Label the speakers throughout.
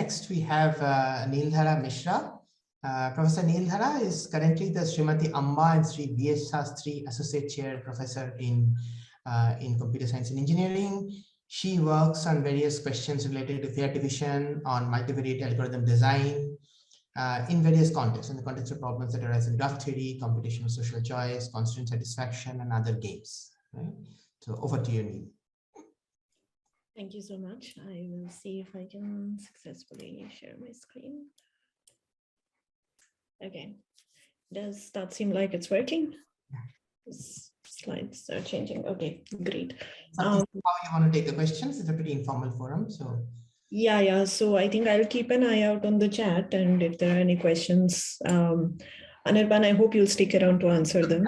Speaker 1: next we have Neeldhara Misra. Professor Neeldhara is currently the Srimati Amba and Sri B.S. Sastry Associate Chair Professor in Computer Science and Engineering. She works on various questions related to fair division, on multivariate algorithm design, in various contexts, in the context of problems that arise in graph theory, computational social choice, constraint satisfaction, and other games. Right? So over to you, Neil.
Speaker 2: Thank you so much. I will see if I can successfully share my screen. Okay. Does that seem like it's working? Slides are changing. Okay, great.
Speaker 1: How you want to take the questions? It's a pretty informal forum. So
Speaker 2: yeah. So I think I'll keep an eye out on the chat, and if there are any questions, Anirban, I hope you'll stick around to answer them.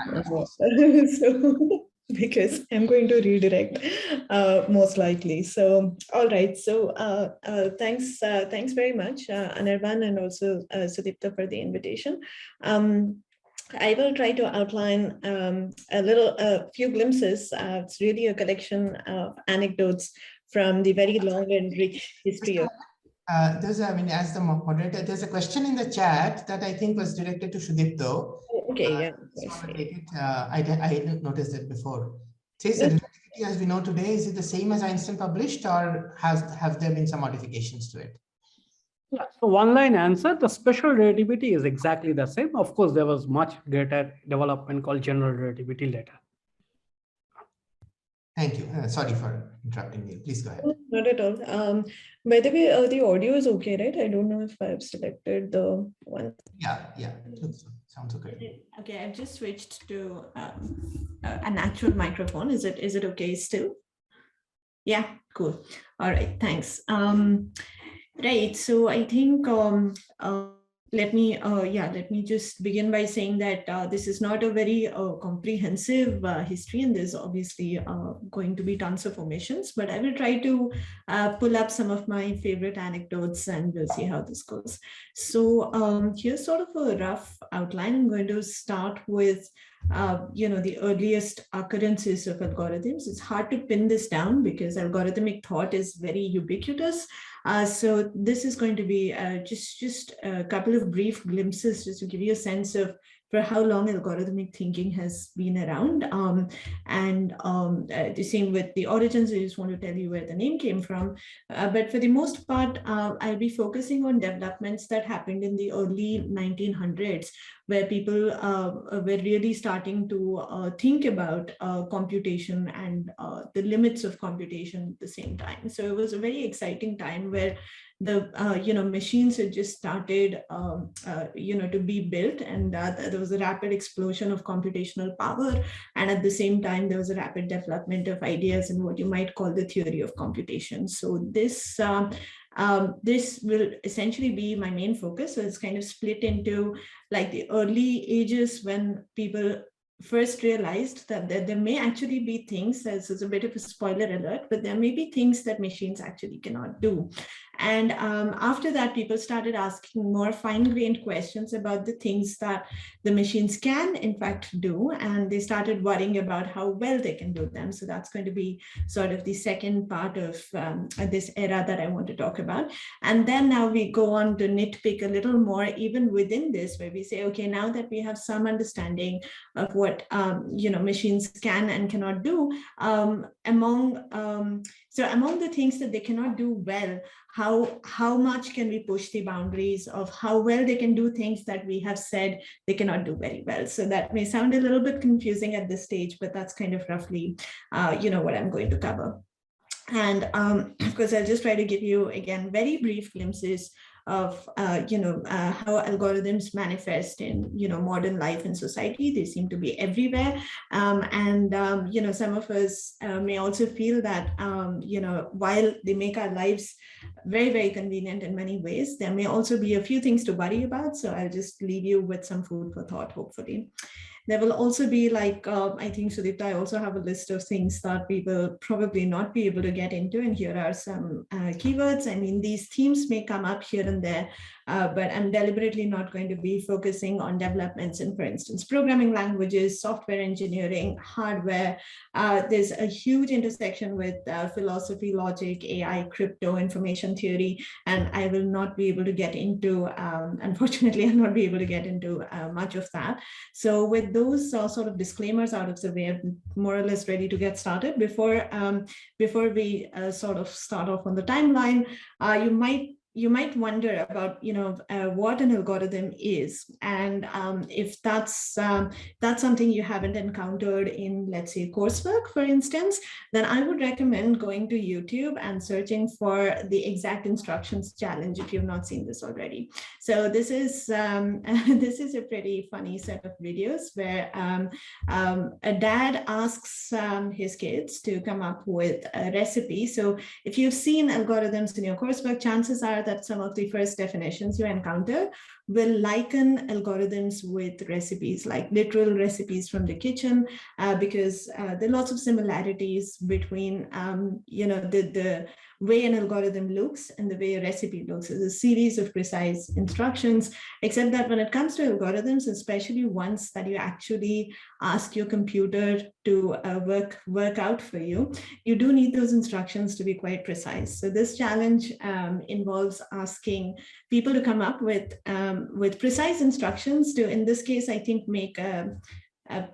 Speaker 2: So, because I'm going to redirect most likely. So, all right. So thanks very much, Anirban, and also Sudipta for the invitation. I will try to outline a few glimpses. It's really a collection of anecdotes from the very long and rich history of.
Speaker 1: As the moderator, there's a question in the chat that I think was directed to Sudipta.
Speaker 2: Okay, yeah.
Speaker 1: I didn't notice that before. It says that relativity as we know today, is it the same as Einstein published, or have there been some modifications to it?
Speaker 3: Yeah, so one line answer, the special relativity is exactly the same. Of course, there was much greater development called general relativity later.
Speaker 1: Thank you. Sorry for interrupting you. Please go ahead.
Speaker 2: Not at all. By the way, the audio is okay, right? I don't know if I've selected the one.
Speaker 1: Yeah. Sounds okay.
Speaker 2: Okay, I've just switched to an actual microphone. Is it okay still? Yeah, cool. All right, thanks. Right, so I think let me just begin by saying that this is not a very comprehensive history, and there's obviously going to be tons of omissions, but I will try to pull up some of my favorite anecdotes, and we'll see how this goes. So here's sort of a rough outline. I'm going to start with the earliest occurrences of algorithms. It's hard to pin this down because algorithmic thought is very ubiquitous. So this is going to be just a couple of brief glimpses just to give you a sense of for how long algorithmic thinking has been around. The same with the origins, I just want to tell you where the name came from. But for the most part, I'll be focusing on developments that happened in the early 1900s, where people were really starting to think about computation and the limits of computation at the same time. So it was a very exciting time where the machines had just started to be built, and there was a rapid explosion of computational power, and at the same time there was a rapid development of ideas in what you might call the theory of computation. So this will essentially be my main focus. So it's kind of split into like the early ages when people first realized that there may actually be things, this is a bit of a spoiler alert, but there may be things that machines actually cannot do. And after that, people started asking more fine-grained questions about the things that the machines can, in fact, do. And they started worrying about how well they can do them. So that's going to be sort of the second part of this era that I want to talk about. And then now we go on to nitpick a little more, even within this, where we say, okay, now that we have some understanding of what machines can and cannot do, among the things that they cannot do well, how much can we push the boundaries of how well they can do things that we have said they cannot do very well? So that may sound a little bit confusing at this stage, but that's kind of roughly what I'm going to cover. And of course, I'll just try to give you, again, very brief glimpses of how algorithms manifest in modern life and society. They seem to be everywhere, some of us may also feel that while they make our lives very, very convenient in many ways, there may also be a few things to worry about. So I'll just leave you with some food for thought, hopefully. There will also be, like, I think, Sudipta, I also have a list of things that we will probably not be able to get into. And here are some keywords. I mean, these themes may come up here and there, but I'm deliberately not going to be focusing on developments in, for instance, programming languages, software engineering, hardware. There's a huge intersection with philosophy, logic, AI, crypto, information theory, and I will not be able to get into, unfortunately, I'll not be able to get into much of that. So with those sort of disclaimers out of the way, I'm more or less ready to get started. Before we sort of start off on the timeline, you might wonder about, what an algorithm is, and if that's something you haven't encountered in, let's say, coursework, for instance, then I would recommend going to YouTube and searching for the exact instructions challenge if you've not seen this already. So this is this is a pretty funny set of videos where a dad asks his kids to come up with a recipe. So if you've seen algorithms in your coursework, chances are that some of the first definitions you encounter will liken algorithms with recipes, like literal recipes from the kitchen, because there are lots of similarities between, the way an algorithm looks and the way a recipe looks. It's a series of precise instructions, except that when it comes to algorithms, especially ones that you actually ask your computer to work out for you, you do need those instructions to be quite precise. So this challenge involves asking people to come up with precise instructions to, in this case, I think, make a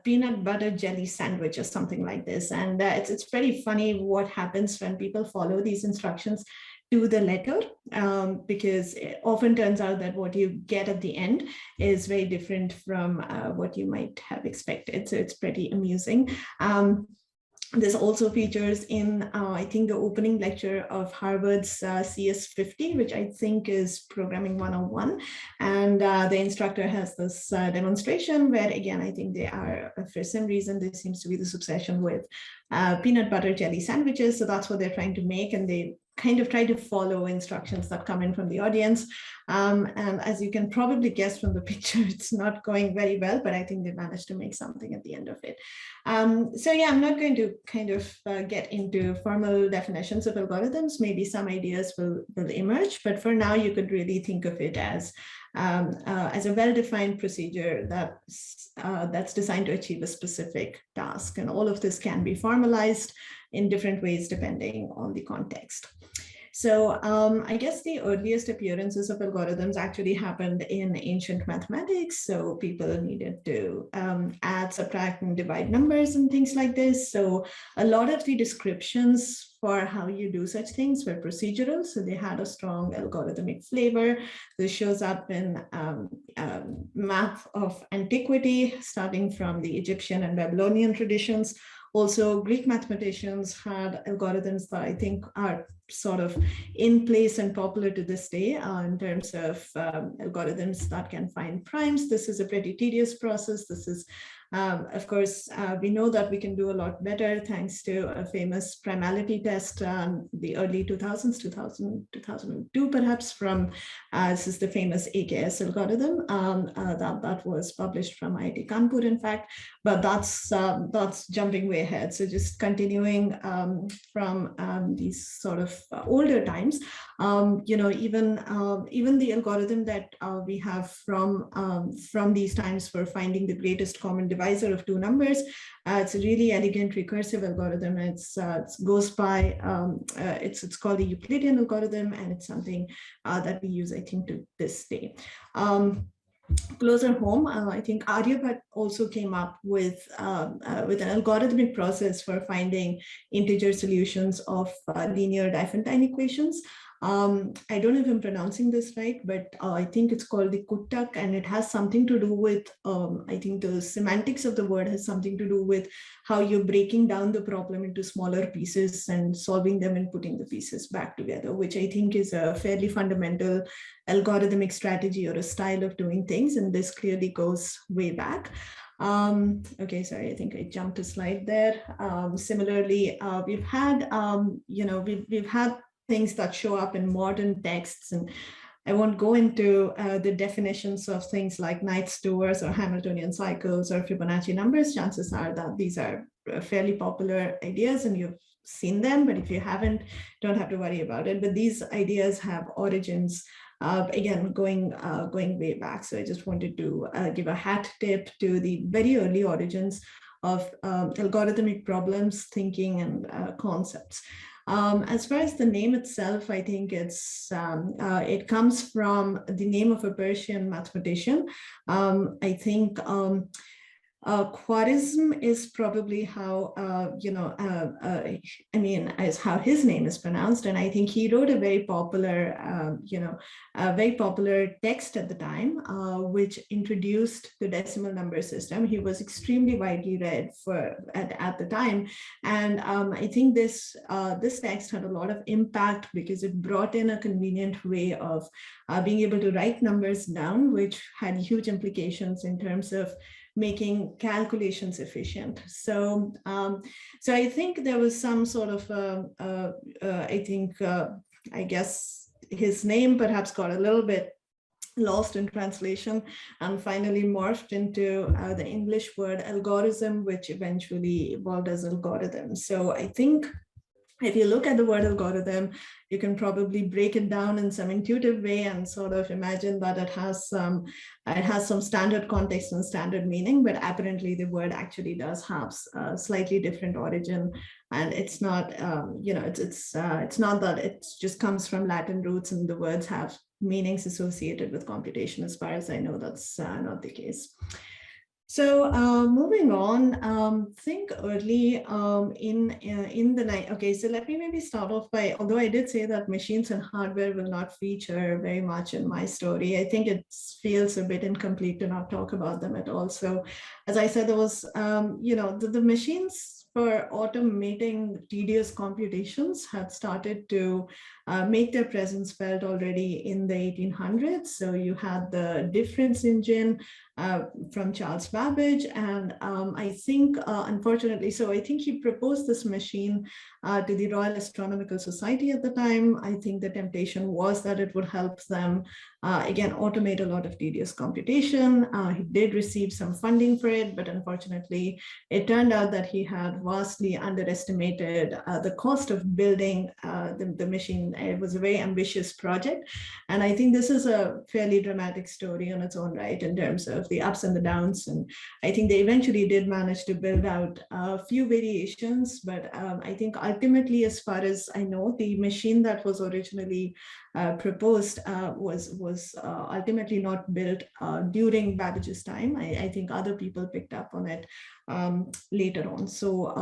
Speaker 2: peanut butter jelly sandwich or something like this. And it's pretty funny what happens when people follow these instructions to the letter, because it often turns out that what you get at the end is very different from what you might have expected. So it's pretty amusing. This also features in, I think, the opening lecture of Harvard's CS50, which I think is Programming 101. And the instructor has this demonstration where, again, I think they are, for some reason, there seems to be this obsession with peanut butter jelly sandwiches. So that's what they're trying to make. And they kind of try to follow instructions that come in from the audience. And as you can probably guess from the picture, it's not going very well, but I think they managed to make something at the end of it. So yeah, I'm not going to kind of get into formal definitions of algorithms. Maybe some ideas will emerge, but for now, you could really think of it as a well-defined procedure that's designed to achieve a specific task. And all of this can be formalized in different ways depending on the context. So I guess the earliest appearances of algorithms actually happened in ancient mathematics. So people needed to add, subtract, and divide numbers and things like this. So a lot of the descriptions for how you do such things were procedural. So they had a strong algorithmic flavor. This shows up in math of antiquity, starting from the Egyptian and Babylonian traditions. Also, Greek mathematicians had algorithms that I think are sort of in place and popular to this day in terms of algorithms that can find primes. This is a pretty tedious process. This is, of course, we know that we can do a lot better thanks to a famous primality test, the early 2000s, 2002 perhaps, from, this is the famous AKS algorithm that was published from IIT Kanpur, in fact, but that's jumping way ahead. So just continuing from these sort of older times, even the algorithm that we have from these times for finding the greatest common divisor of two numbers, it's a really elegant recursive algorithm. It goes by it's called the Euclidean algorithm, and it's something that we use, I think, to this day. Closer home, I think Aryabhat also came up with an algorithmic process for finding integer solutions of linear Diophantine equations. I don't know if I'm pronouncing this right, but I think it's called the Kuttak, and it has something to do with, I think the semantics of the word has something to do with how you're breaking down the problem into smaller pieces and solving them and putting the pieces back together, which I think is a fairly fundamental algorithmic strategy or a style of doing things. And this clearly goes way back. Okay, sorry, I think I jumped a slide there. Similarly, we've had, we've had things that show up in modern texts, and I won't go into the definitions of things like Knight's doors or Hamiltonian cycles or Fibonacci numbers. Chances are that these are fairly popular ideas and you've seen them, but if you haven't, don't have to worry about it. But these ideas have origins again, going way back. So I just wanted to give a hat tip to the very early origins of algorithmic problems, thinking, and concepts. As far as the name itself, I think it comes from the name of a Persian mathematician. I think Khwarizm is probably how, is how his name is pronounced. And I think he wrote a very popular, text at the time, which introduced the decimal number system. He was extremely widely read at the time. And I think this text had a lot of impact because it brought in a convenient way of being able to write numbers down, which had huge implications in terms of making calculations efficient. So, so I think there was some sort of, I guess his name perhaps got a little bit lost in translation and finally morphed into the English word algorithm, which eventually evolved as algorithm. So I think if you look at the word algorithm, you can probably break it down in some intuitive way and sort of imagine that it has some standard context and standard meaning, but apparently the word actually does have a slightly different origin. And it's not, it's not that it just comes from Latin roots and the words have meanings associated with computation. As far as I know, that's not the case. So moving on, think early in the night. Okay, so let me maybe start off by, although I did say that machines and hardware will not feature very much in my story, I think it feels a bit incomplete to not talk about them at all. So as I said, there was, the machines for automating tedious computations had started to make their presence felt already in the 1800s. So you had the difference engine from Charles Babbage. And I think, unfortunately, so I think he proposed this machine to the Royal Astronomical Society at the time. I think the temptation was that it would help them, again, automate a lot of tedious computation. He did receive some funding for it, but unfortunately, it turned out that he had vastly underestimated the cost of building the machine. It was a very ambitious project. And I think this is a fairly dramatic story on its own right in terms of the ups and the downs. And I think they eventually did manage to build out a few variations, but I think ultimately, as far as I know, the machine that was originally proposed was ultimately not built during Babbage's time. I think other people picked up on it later on. So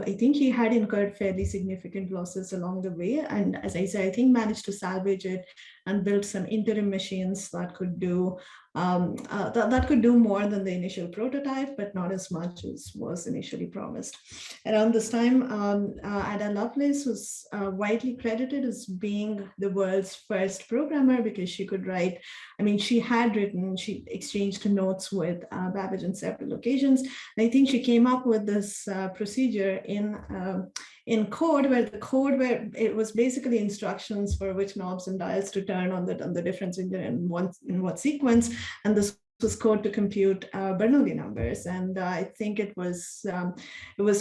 Speaker 2: I think he had incurred fairly significant losses along the way. And as I say, I think managed to salvage it and build some interim machines that could do that could do more than the initial prototype, but not as much as was initially promised. Around this time, Ada Lovelace was widely credited as being the world's first programmer because she could write. I mean, she exchanged notes with Babbage on several occasions. And I think she came up with this procedure in code where it was basically instructions for which knobs and dials to turn on the difference in what sequence, and this was code to compute Bernoulli numbers. And I think it was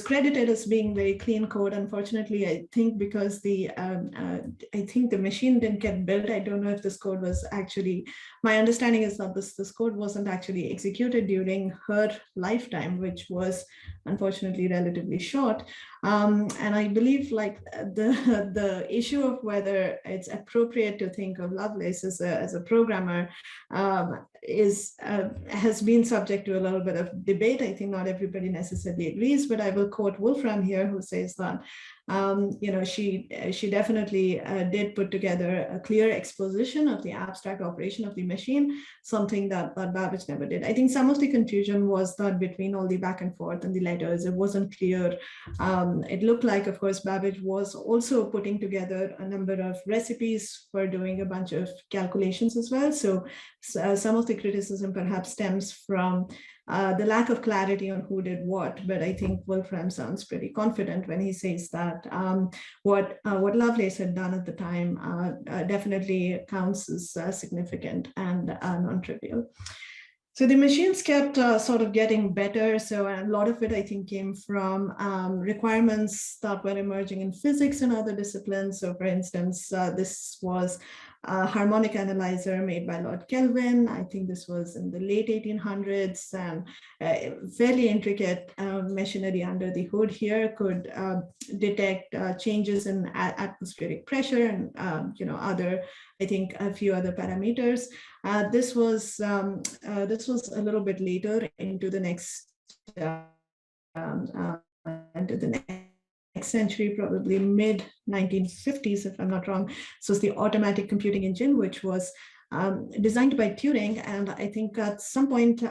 Speaker 2: credited as being very clean code. Unfortunately, I think because I think the machine didn't get built. I don't know if this code was actually, my understanding is that this code wasn't actually executed during her lifetime, which was unfortunately relatively short. And I believe like the issue of whether it's appropriate to think of Lovelace as a programmer has been subject to a little bit of debate. I think not everybody necessarily agrees, but I will quote Wolfram here, who says that she definitely did put together a clear exposition of the abstract operation of the machine, something that Babbage never did. I think some of the confusion was that between all the back and forth and the letters, it wasn't clear. It looked like, of course, Babbage was also putting together a number of recipes for doing a bunch of calculations as well. So some of the criticism perhaps stems from the lack of clarity on who did what, but I think Wolfram sounds pretty confident when he says that what Lovelace had done at the time definitely counts as significant and non-trivial. So the machines kept sort of getting better. So a lot of it, I think, came from requirements that were emerging in physics and other disciplines. So for instance, this was harmonic analyzer made by Lord Kelvin. I think this was in the late 1800s, and fairly intricate machinery under the hood here could detect changes in atmospheric pressure and other, I think, a few other parameters. This was a little bit later into the next century, probably mid 1950s, if I'm not wrong. So it's the automatic computing engine, which was designed by Turing, and I think at some point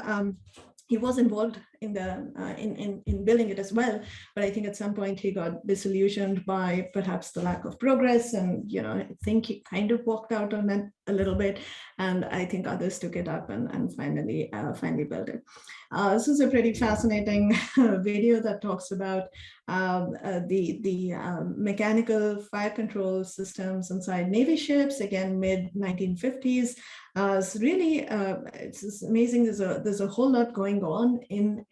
Speaker 2: he was involved in the in building it as well, but I think at some point he got disillusioned by perhaps the lack of progress, and I think he kind of walked out on that a little bit, and I think others took it up and finally built it. This is a pretty fascinating video that talks about the mechanical fire control systems inside Navy ships, again mid 1950s. It's really it's amazing. There's a whole lot going on in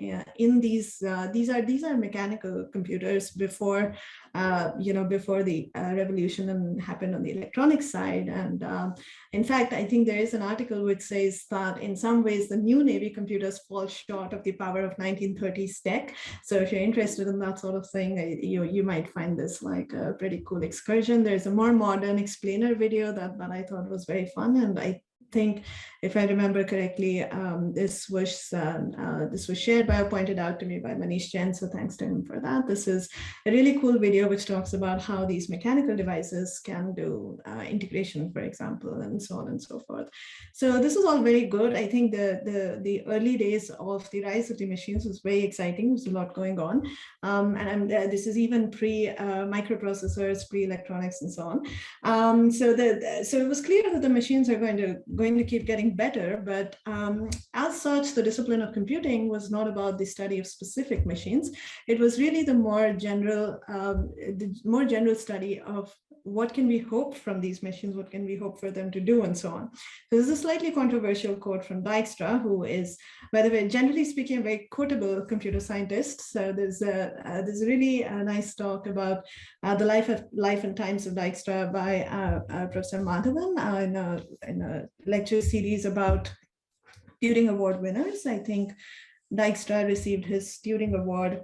Speaker 2: these. These are mechanical computers before before the revolution happened on the electronic side. And in fact, I think there is an article which says that in some ways the new Navy computers fall short of the power of 1930s tech. So if you're interested in that sort of thing, you might find this like a pretty cool excursion. There's a more modern explainer video that I thought was very fun, and I think, if I remember correctly, this was shared by or pointed out to me by Manish Jain, so thanks to him for that. This is a really cool video which talks about how these mechanical devices can do integration, for example, and so on and so forth. So this is all very good. I think the early days of the rise of the machines was very exciting. There's a lot going on, and this is even pre microprocessors, pre electronics, and so on. So it was clear that the machines are going to keep getting better, but as such, the discipline of computing was not about the study of specific machines. It was really the more general study of what can we hope from these machines, what can we hope for them to do, and so on. So this is a slightly controversial quote from Dijkstra, who is, by the way, generally speaking, a very quotable computer scientist. So there's a really nice talk about the life and times of Dijkstra by Professor Madhavan in a lecture series about Turing Award winners. I think Dijkstra received his Turing Award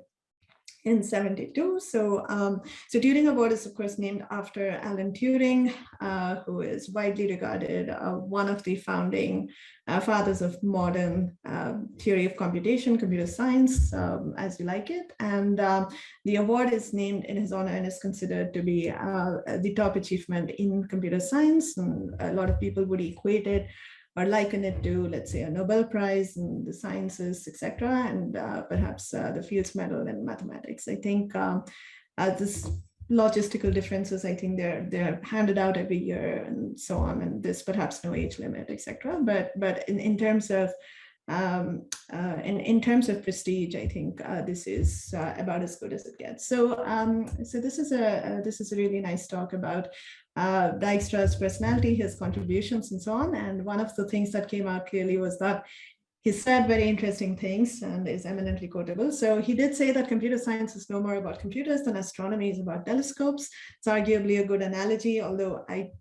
Speaker 2: in 1972. So Turing Award is of course named after Alan Turing, who is widely regarded one of the founding fathers of modern theory of computation, computer science, as we like it. And the award is named in his honor and is considered to be the top achievement in computer science. And a lot of people would equate it or liken it to, let's say, a Nobel Prize in the sciences, etc., and perhaps the Fields Medal in mathematics. I think this logistical differences, I think they're handed out every year and so on, and there's perhaps no age limit, etc. But in terms of in terms of prestige, I think this is about as good as it gets. So this is a really nice talk about Dijkstra's personality, his contributions, and so on. And one of the things that came out clearly was that he said very interesting things and is eminently quotable. So he did say that computer science is no more about computers than astronomy is about telescopes. It's arguably a good analogy, although I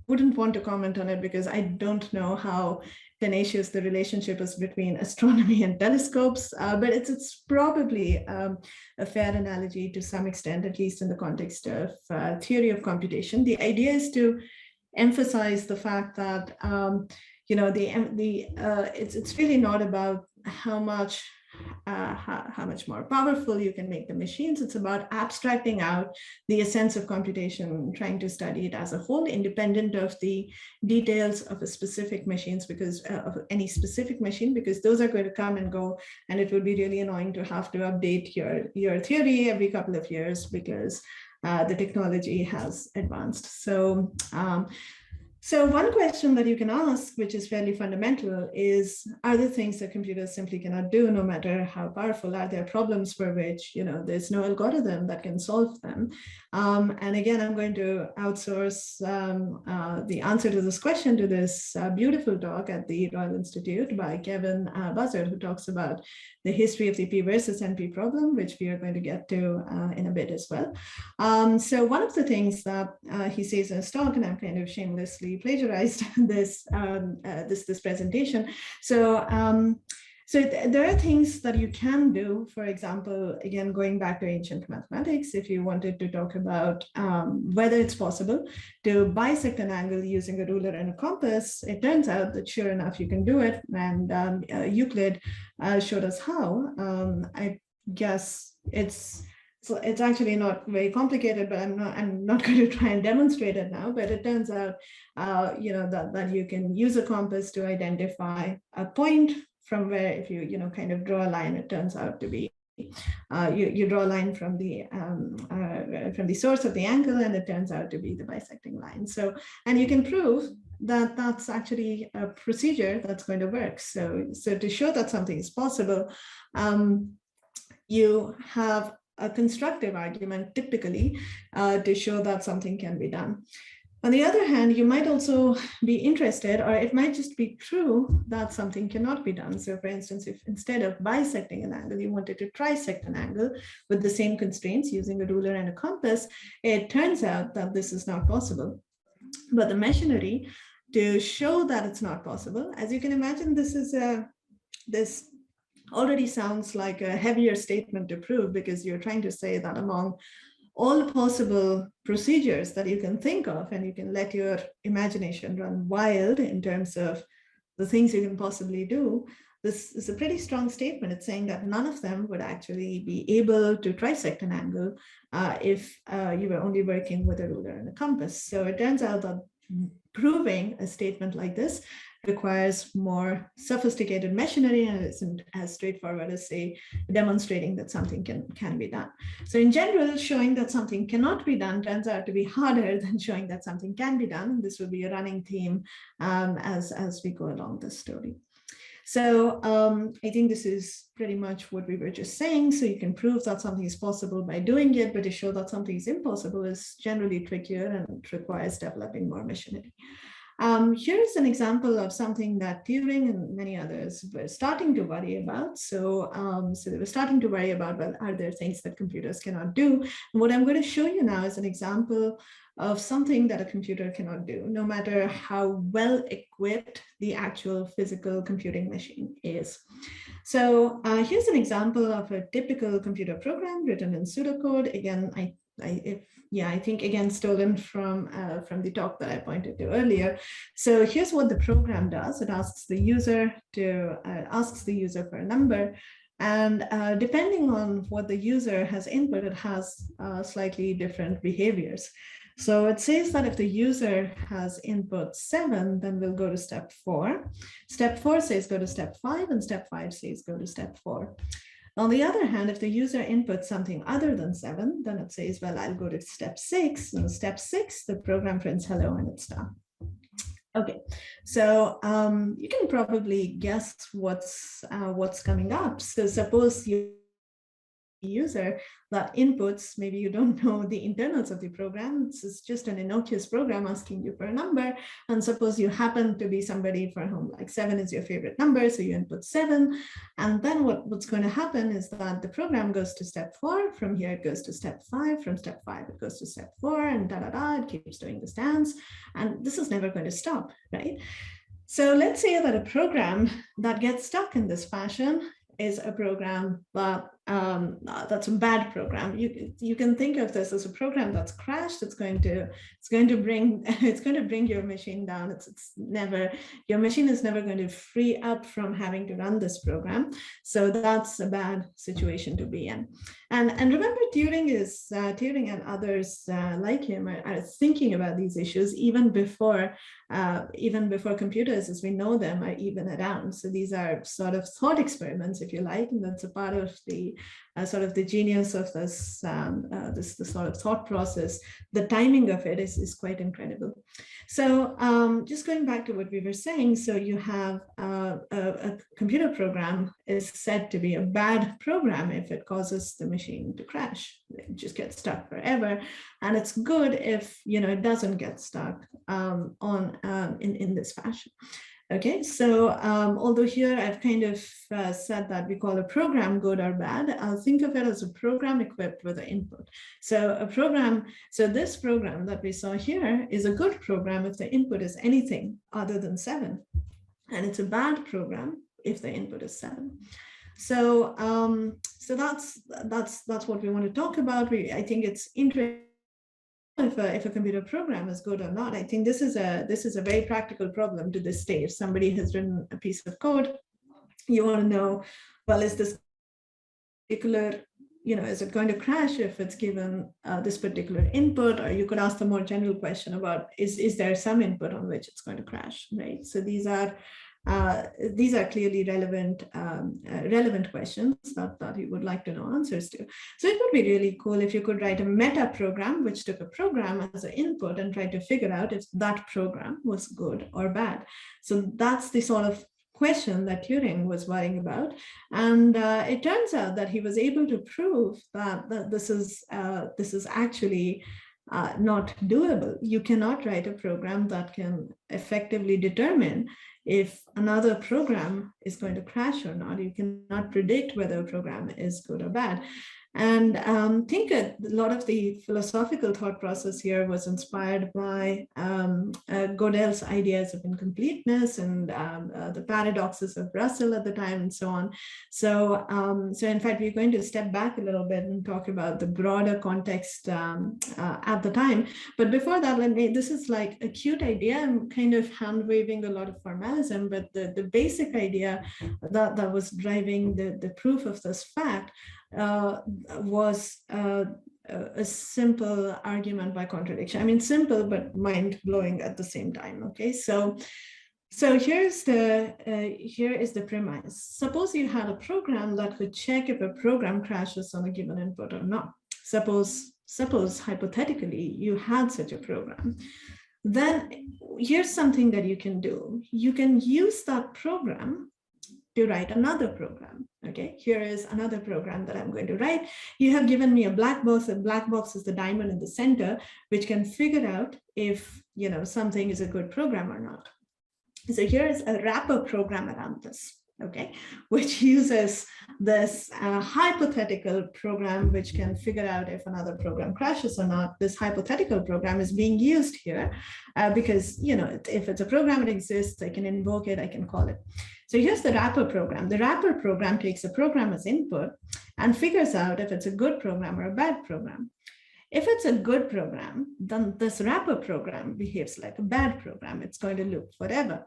Speaker 2: wouldn't want to comment on it because I don't know how tenacious the relationship is between astronomy and telescopes, but it's probably a fair analogy to some extent, at least in the context of theory of computation. The idea is to emphasize the fact that it's really not about how much more powerful you can make the machines. It's about abstracting out the essence of computation, trying to study it as a whole, independent of the details of a specific machines, because of any specific machine, because those are going to come and go, and it would be really annoying to have to update your theory every couple of years because the technology has advanced. So one question that you can ask, which is fairly fundamental, is, are there things that computers simply cannot do, no matter how powerful? Are there problems for which there's no algorithm that can solve them? And again, I'm going to outsource the answer to this question to this beautiful talk at the Royal Institute by Kevin Buzzard, who talks about the history of the P versus NP problem, which we are going to get to in a bit as well. So one of the things that he says in his talk, and I'm kind of shamelessly actually plagiarized this this presentation. So there are things that you can do. For example, again, going back to ancient mathematics, if you wanted to talk about whether it's possible to bisect an angle using a ruler and a compass, it turns out that sure enough, you can do it. And Euclid showed us how. I guess it's actually not very complicated, but I'm not going to try and demonstrate it now. But it turns out, that you can use a compass to identify a point from where, if you kind of draw a line, it turns out to be you draw a line from the source of the angle, and it turns out to be the bisecting line. So, and you can prove that that's actually a procedure that's going to work. So to show that something is possible, you have a constructive argument typically to show that something can be done. On the other hand, you might also be interested, or it might just be true that something cannot be done. So for instance, if instead of bisecting an angle, you wanted to trisect an angle with the same constraints using a ruler and a compass, it turns out that this is not possible. But the machinery to show that it's not possible, as you can imagine, this already sounds like a heavier statement to prove, because you're trying to say that among all possible procedures that you can think of, and you can let your imagination run wild in terms of the things you can possibly do, this is a pretty strong statement. It's saying that none of them would actually be able to trisect an angle if you were only working with a ruler and a compass. So it turns out that proving a statement like this requires more sophisticated machinery, and it isn't as straightforward as, say, demonstrating that something can be done. So in general, showing that something cannot be done turns out to be harder than showing that something can be done. This will be a running theme as we go along this story. So I think this is pretty much what we were just saying. So you can prove that something is possible by doing it, but to show that something is impossible is generally trickier and it requires developing more machinery. Here's an example of something that Turing and many others were starting to worry about. So they were starting to worry about, well, are there things that computers cannot do? And what I'm going to show you now is an example of something that a computer cannot do, no matter how well equipped the actual physical computing machine is. So here's an example of a typical computer program written in pseudocode. Again, I think again stolen from the talk that I pointed to earlier. So here's what the program does. It asks the user for a number, and depending on what the user has input, it has slightly different behaviors. So it says that if the user has input 7, then we'll go to step 4. Step 4 says go to step 5, and step 5 says go to step 4. On the other hand, if the user inputs something other than 7, then it says, well, I'll go to step 6. And step 6, the program prints hello and it's done. Okay, so you can probably guess what's coming up. So suppose you user that inputs, maybe you don't know the internals of the program, it's just an innocuous program asking you for a number, and suppose you happen to be somebody for whom like 7 is your favorite number, so you input 7, and then what's going to happen is that the program goes to step 4, from here it goes to step 5, from step 5 it goes to step 4, and it keeps doing this dance, and this is never going to stop, right? So let's say that a program that gets stuck in this fashion is a program that's a bad program. You can think of this as a program that's crashed. It's going to bring your machine down. Your machine is never going to free up from having to run this program. So that's a bad situation to be in. And remember, Turing and others like him are thinking about these issues even before computers as we know them are even around. So these are sort of thought experiments, if you like, and that's a part of the sort of the genius of this sort of thought process. The timing of it is quite incredible. So just going back to what we were saying, so you have a computer program is said to be a bad program if it causes the machine to crash. It just gets stuck forever, and it's good if it doesn't get stuck in this fashion. Okay, so although here I've kind of said that we call a program good or bad, I'll think of it as a program equipped with an input. So a program, so this program that we saw here is a good program if the input is anything other than 7. And it's a bad program if the input is 7. So so that's what we want to talk about. I think it's interesting. If a computer program is good or not. I think this is a very practical problem to this stage. Somebody has written a piece of code. You want to know, well, is this particular, is it going to crash if it's given this particular input? Or you could ask the more general question about, is there some input on which it's going to crash, right? So these are clearly relevant questions that you would like to know answers to. So it would be really cool if you could write a meta program which took a program as an input and tried to figure out if that program was good or bad. So that's the sort of question that Turing was worrying about, and it turns out that he was able to prove that this is actually not doable. You cannot write a program that can effectively determine if another program is going to crash or not. You cannot predict whether a program is good or bad. And think a lot of the philosophical thought process here was inspired by Gödel's ideas of incompleteness and the paradoxes of Russell at the time and so on. So, so in fact, we're going to step back a little bit and talk about the broader context at the time. But before that, this is like a cute idea. I'm kind of hand waving a lot of formalism, but the basic idea that was driving the proof of this fact was a simple argument by contradiction. I mean, simple but mind-blowing at the same time. Okay, so here is the premise. Suppose you had a program that could check if a program crashes on a given input or not. Suppose hypothetically you had such a program. Then here's something that you can do. You can use that program to write another program. Okay, here is another program that I'm going to write. You have given me a black box. A black box is the diamond in the center, which can figure out if something is a good program or not. So here is a wrapper program around this. Okay, which uses this hypothetical program which can figure out if another program crashes or not. This hypothetical program is being used here because if it's a program that exists, I can invoke it, I can call it. So here's the wrapper program. The wrapper program takes a program as input and figures out if it's a good program or a bad program. If it's a good program, then this wrapper program behaves like a bad program. It's going to loop forever.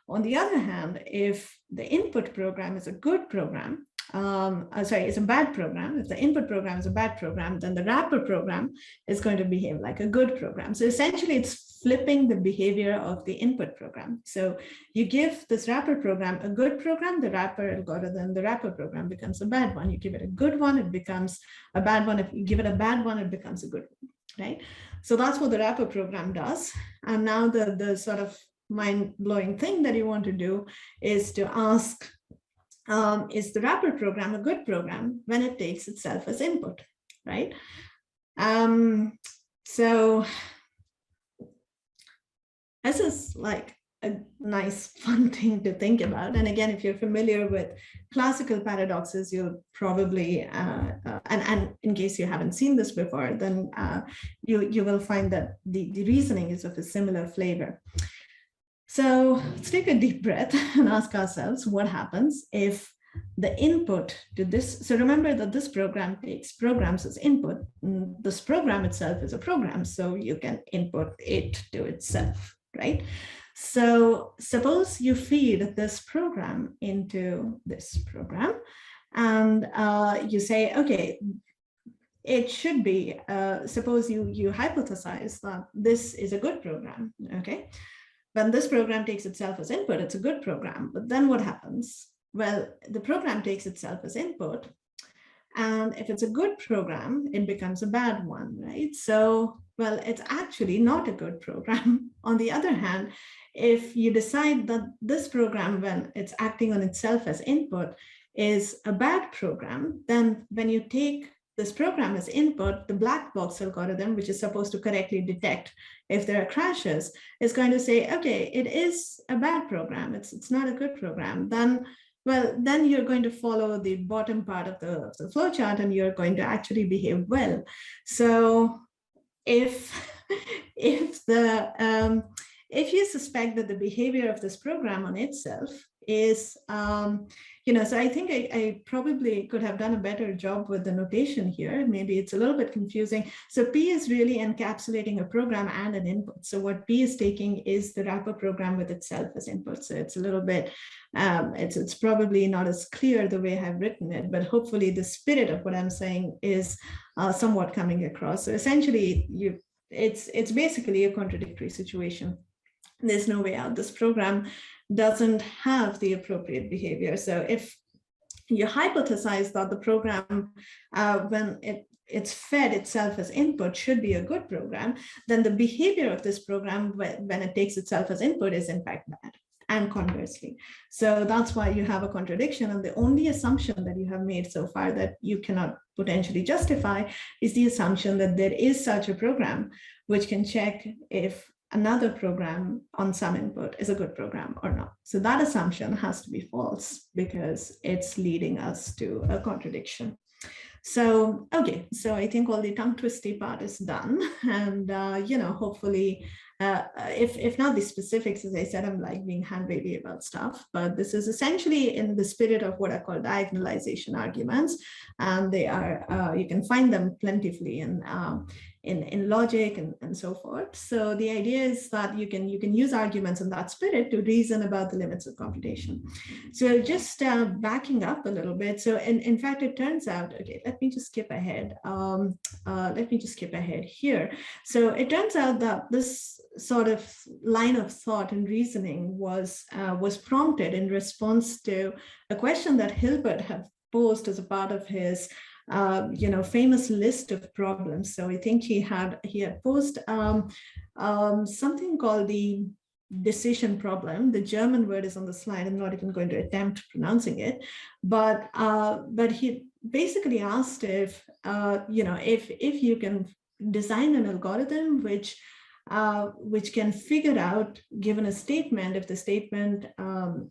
Speaker 2: On the other hand, if the input program is a good program, it's a bad program. If the input program is a bad program, then the wrapper program is going to behave like a good program. So essentially, it's flipping the behavior of the input program. So you give this wrapper program a good program, the wrapper algorithm, the wrapper program becomes a bad one. You give it a good one, it becomes a bad one. If you give it a bad one, it becomes a good one, right? So that's what the wrapper program does. And now the sort of mind-blowing thing that you want to do is to ask, is the wrapper program a good program when it takes itself as input, right? So this is like a nice, fun thing to think about. And again, if you're familiar with classical paradoxes, you'll probably, and in case you haven't seen this before, then you will find that the reasoning is of a similar flavor. So let's take a deep breath and ask ourselves what happens if the input to this. So remember that this program takes programs as input. This program itself is a program, so you can input it to itself, right? So suppose you feed this program into this program and you say, okay, it should be, suppose you hypothesize that this is a good program, okay? When this program takes itself as input, it's a good program. But then what happens? Well, the program takes itself as input. And if it's a good program, it becomes a bad one, right? So, well, it's actually not a good program. On the other hand, if you decide that this program, when it's acting on itself as input, is a bad program, then when you take this program as input, the black box algorithm, which is supposed to correctly detect if there are crashes, is going to say, okay, it is a bad program. It's not a good program. Then, well, then you're going to follow the bottom part of the flowchart and you're going to actually behave well. So if you suspect that the behavior of this program on itself is, so I think I probably could have done a better job with the notation here. Maybe it's a little bit confusing. So P is really encapsulating a program and an input. So what P is taking is the wrapper program with itself as input. So it's a little bit, it's probably not as clear the way I've written it, but hopefully the spirit of what I'm saying is somewhat coming across. So essentially, it's basically a contradictory situation. There's no way out. This program doesn't have the appropriate behavior. So if you hypothesize that the program, when it's fed itself as input, should be a good program, then the behavior of this program when it takes itself as input is in fact bad, and conversely. So that's why you have a contradiction. And the only assumption that you have made so far that you cannot potentially justify is the assumption that there is such a program which can check if another program on some input is a good program or not. So that assumption has to be false because it's leading us to a contradiction. So, okay, so I think all the tongue twisty part is done. And, hopefully, if not the specifics, as I said, I'm like being hand wavy about stuff, but this is essentially in the spirit of what are called diagonalization arguments. And they are, you can find them plentifully in logic and so forth. So the idea is that you can use arguments in that spirit to reason about the limits of computation. So just backing up a little bit. So in fact, it turns out, okay, let me just skip ahead. Let me just skip ahead here. So it turns out that this sort of line of thought and reasoning was prompted in response to a question that Hilbert had posed as a part of his famous list of problems. So I think he had posed something called the decision problem. The German word is on the slide. I'm not even going to attempt pronouncing it, but he basically asked if you can design an algorithm which can figure out, given a statement, if the statement,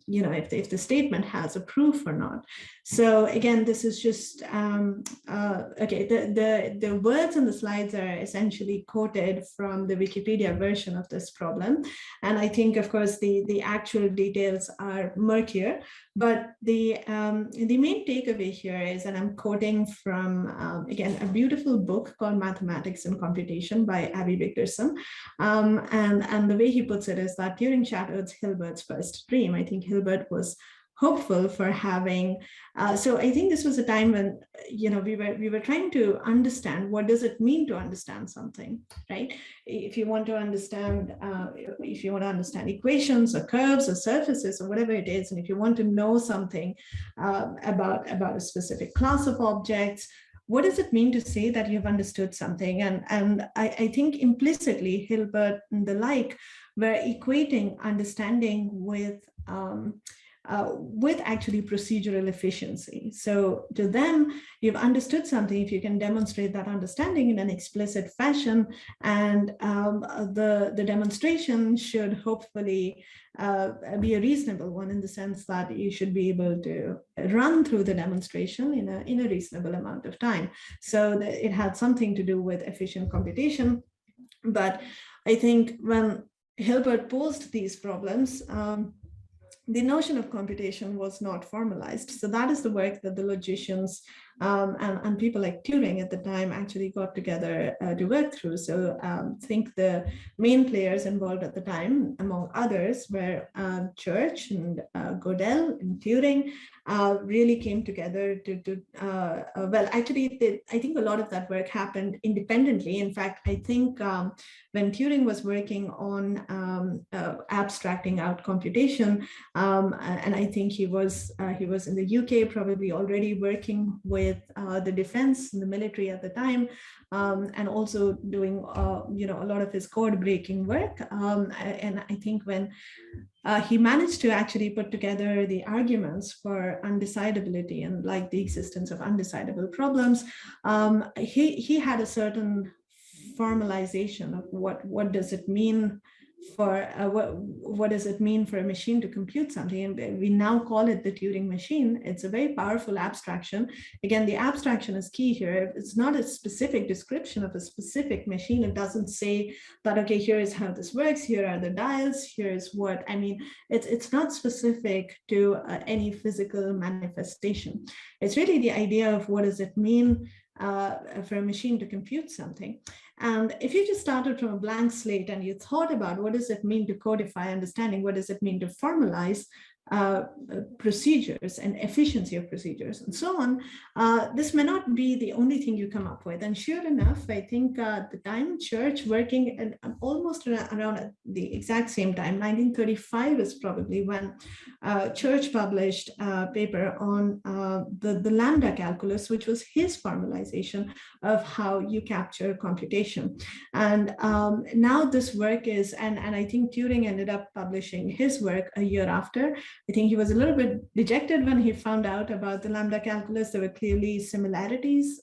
Speaker 2: if the statement has a proof or not. So again, this is just, okay, the words on the slides are essentially quoted from the Wikipedia version of this problem. And I think, of course, the actual details are murkier, but the main takeaway here is, and I'm quoting from, again, a beautiful book called Mathematics and Computation by Avi Bigderson. And the way he puts it is that Turing shattered Hilbert's first dream. I think Hilbert was hopeful for having, so I think this was a time when, we were trying to understand, what does it mean to understand something, right? If you want to understand, equations or curves or surfaces or whatever it is, and if you want to know something about a specific class of objects, what does it mean to say that you've understood something? And I think implicitly Hilbert and the like were equating understanding with actually procedural efficiency. So to them, you've understood something if you can demonstrate that understanding in an explicit fashion, and the demonstration should hopefully be a reasonable one, in the sense that you should be able to run through the demonstration in a reasonable amount of time. So that it had something to do with efficient computation. But I think when Hilbert posed these problems, the notion of computation was not formalized. So that is the work that the logicians and people like Turing at the time actually got together to work through. So I think the main players involved at the time, among others, were Church and Gödel and Turing, really came together to well, actually, I think a lot of that work happened independently. In fact, I think when Turing was working on abstracting out computation, and I think he was in the UK, probably already working with the defense and the military at the time, and also doing a lot of his code breaking work. And I think when he managed to actually put together the arguments for undecidability and like the existence of undecidable problems. He had a certain formalization of what does it mean for what does it mean for a machine to compute something, and we now call it the Turing machine. It's a very powerful abstraction. Again, the abstraction is key here. It's not a specific description of a specific machine. It doesn't say that, okay, here is how this works, here are the dials, here's what, I mean, it's not specific to any physical manifestation. It's really the idea of what does it mean for a machine to compute something. And if you just started from a blank slate and you thought about what does it mean to codify understanding, what does it mean to formalize procedures and efficiency of procedures and so on, this may not be the only thing you come up with. And sure enough, I think the time Church working almost around the exact same time, 1935 is probably when Church published a paper on the lambda calculus, which was his formalization of how you capture computation. And now this work is, and I think Turing ended up publishing his work a year after. I think he was a little bit dejected when he found out about the lambda calculus. There were clearly similarities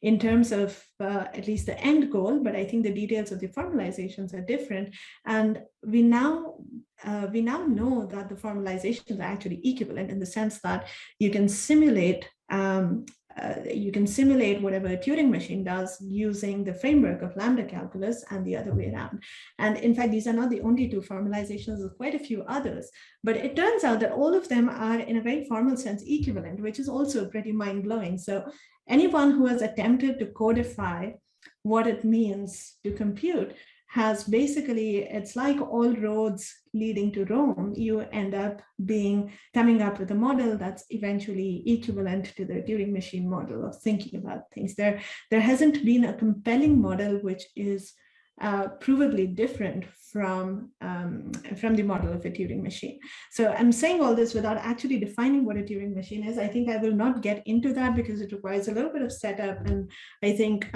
Speaker 2: in terms of at least the end goal, but I think the details of the formalizations are different. And we now know that the formalizations are actually equivalent in the sense that you can simulate whatever a Turing machine does using the framework of lambda calculus and the other way around. And in fact, these are not the only two formalizations, there's quite a few others, but it turns out that all of them are in a very formal sense equivalent, which is also pretty mind-blowing. So anyone who has attempted to codify what it means to compute has basically, it's like all roads leading to Rome. You end up coming up with a model that's eventually equivalent to the Turing machine model of thinking about things. There hasn't been a compelling model which is provably different from the model of a Turing machine. So I'm saying all this without actually defining what a Turing machine is. I think I will not get into that because it requires a little bit of setup, and I think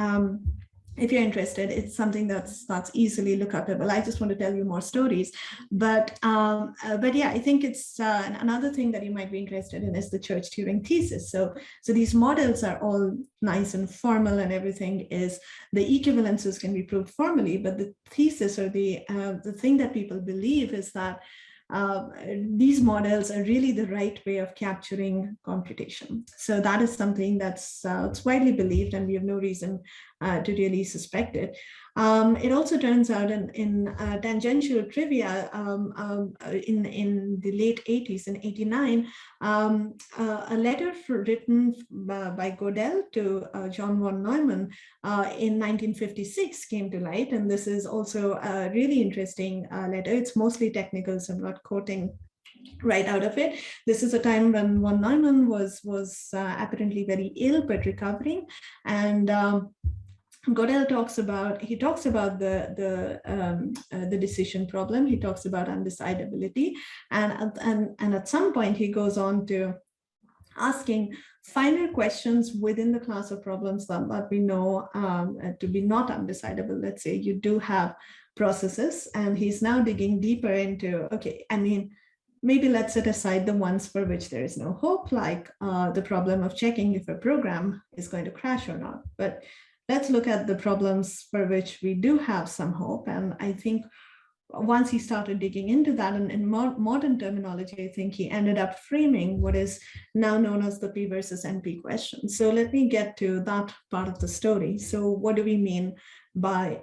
Speaker 2: if you're interested, it's something that's easily lookupable. I just want to tell you more stories, but yeah, I think it's another thing that you might be interested in is the Church-Turing thesis. So these models are all nice and formal, and everything is, the equivalences can be proved formally, but the thesis or the thing that people believe is that these models are really the right way of capturing computation. So that is something that's it's widely believed, and we have no reason to really suspect it. It also turns out in tangential trivia in the late 80s, in 89, a letter written by Gödel to John von Neumann in 1956 came to light. And this is also a really interesting letter. It's mostly technical, so I'm not quoting right out of it. This is a time when von Neumann was apparently very ill but recovering, and Gödel talks about the decision problem. He talks about undecidability, and at some point he goes on to asking finer questions within the class of problems that we know to be not undecidable. Let's say you do have processes, and he's now digging deeper into, okay, I mean, maybe let's set aside the ones for which there is no hope, like the problem of checking if a program is going to crash or not. But let's look at the problems for which we do have some hope. And I think once he started digging into that, and in modern terminology, I think he ended up framing what is now known as the P versus NP question. So let me get to that part of the story. So what do we mean by,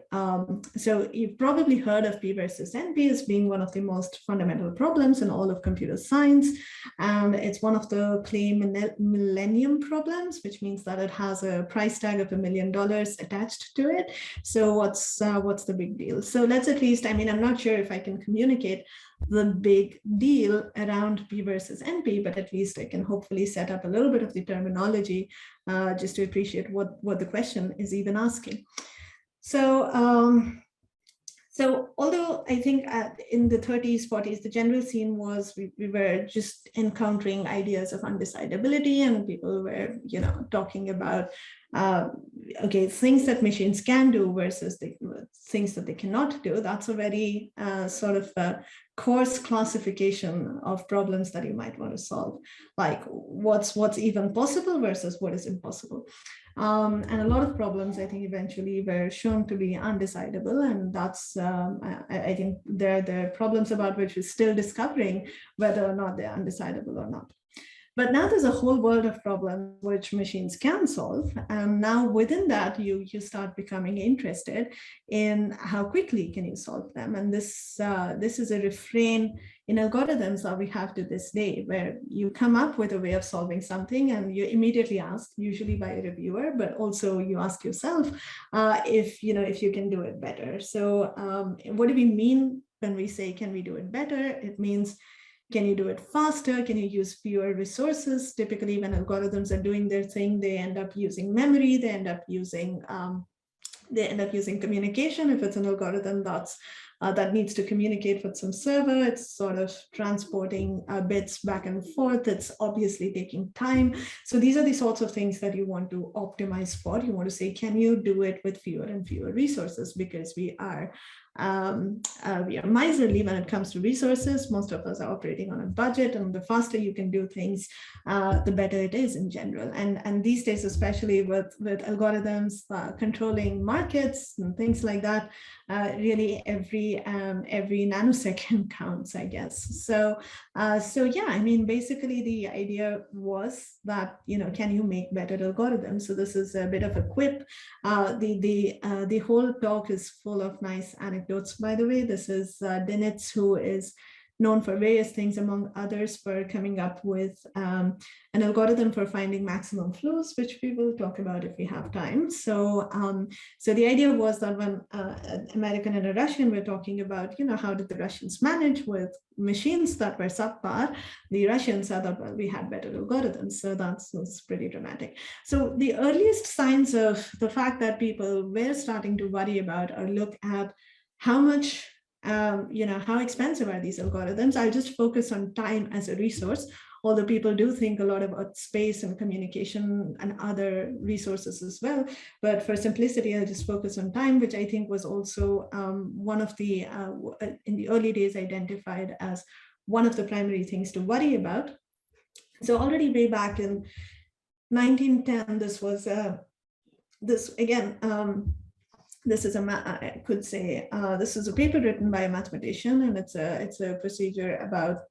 Speaker 2: so you've probably heard of P versus NP as being one of the most fundamental problems in all of computer science. And it's one of the claim millennium problems, which means that it has a price tag of $1 million attached to it. So what's the big deal? So let's at least, I mean, I'm not sure if I can communicate the big deal around P versus NP, but at least I can hopefully set up a little bit of the terminology just to appreciate what the question is even asking. So although I think in the 30s, 40s, the general scene was we were just encountering ideas of undecidability, and people were, talking about okay, things that machines can do versus the things that they cannot do, that's a very sort of coarse classification of problems that you might want to solve, like what's even possible versus what is impossible. And a lot of problems, I think, eventually were shown to be undecidable, and that's I think there are problems about which we're still discovering whether or not they're undecidable or not. But now there's a whole world of problems which machines can solve. And now within that, you start becoming interested in how quickly can you solve them. And this is a refrain in algorithms that we have to this day, where you come up with a way of solving something and you immediately ask, usually by a reviewer, but also you ask yourself if you can do it better. So what do we mean when we say, can we do it better? It means, can you do it faster? Can you use fewer resources? Typically, when algorithms are doing their thing, they end up using memory. They end up using communication. If it's an algorithm that needs to communicate with some server, it's sort of transporting bits back and forth. It's obviously taking time. So these are the sorts of things that you want to optimize for. You want to say, can you do it with fewer and fewer resources? Because we are miserly when it comes to resources. Most of us are operating on a budget, and the faster you can do things, the better it is in general. And these days, especially with algorithms controlling markets and things like that, really every nanosecond counts, I guess. So yeah, I mean, basically the idea was that, can you make better algorithms? So this is a bit of a quip. The whole talk is full of nice anecdotes, by the way. This is Dinitz, who is known for various things, among others for coming up with an algorithm for finding maximum flows, which we will talk about if we have time. So the idea was that when an American and a Russian were talking about, how did the Russians manage with machines that were subpar, the Russians said that, well, we had better algorithms. So that's pretty dramatic. So the earliest signs of the fact that people were starting to worry about or look at how much how expensive are these algorithms? I'll just focus on time as a resource, although people do think a lot about space and communication and other resources as well. But for simplicity, I'll just focus on time, which I think was also one of the, in the early days, identified as one of the primary things to worry about. So already way back in 1910, this was, this is I could say, this is a paper written by a mathematician, and it's a procedure about